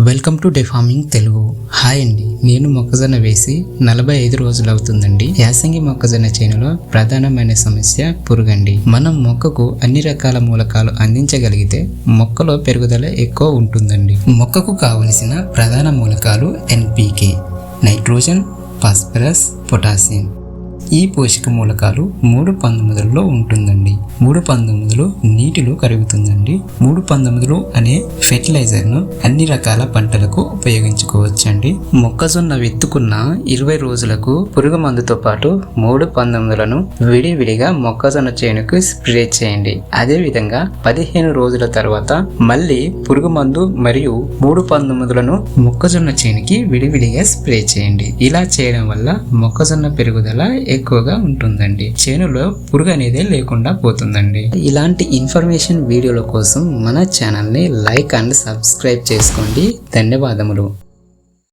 Welcome to day farming Telugu. Hi అండి, నేను మొక్కజొన్న వేసి 45 రోజులు అవుతుందండి. యాసంగి మొక్కజొన్న చేనులో ప్రధానమైన సమస్య పురుగండి. మనం మొక్కకు అన్ని రకాల మూలకాలు అందించగలిగితే మొక్కలో పెరుగుదల ఎక్కువ ఉంటుందండి. మొక్కకు కావలసిన ప్రధాన మూలకాలు NPK, నైట్రోజన్, ఫాస్ఫరస్, పొటాషియం. ఈ పోషక మూలకాలు 3:19లో ఉంటుందండి. 3:19లో నీటిలో కరుగుతుందండి. 3:19 అనే ఫెర్టిలైజర్ను అన్ని రకాల పంటలకు ఉపయోగించుకోవచ్చండి. మొక్కజొన్న విత్తుకున్న 20 రోజులకు పురుగు మందుతో పాటు 3:19లను విడివిడిగా మొక్కజొన్న చేనుకు స్ప్రే చేయండి. అదే విధంగా 15 రోజుల తర్వాత మళ్ళీ పురుగు మందు మరియు 3:19లను మొక్కజొన్న చేనుకి విడివిడిగా స్ప్రే చేయండి. ఇలా చేయడం వల్ల మొక్కజొన్న పెరుగుదల ఎక్కువగా ఉంటుందండి. చేనులో పురుగు అనేది లేకుండా పోతుందండి. ఇలాంటి ఇన్ఫర్మేషన్ వీడియోల కోసం మన ఛానల్ని లైక్ అండ్ సబ్స్క్రైబ్ చేసుకోండి. ధన్యవాదములు.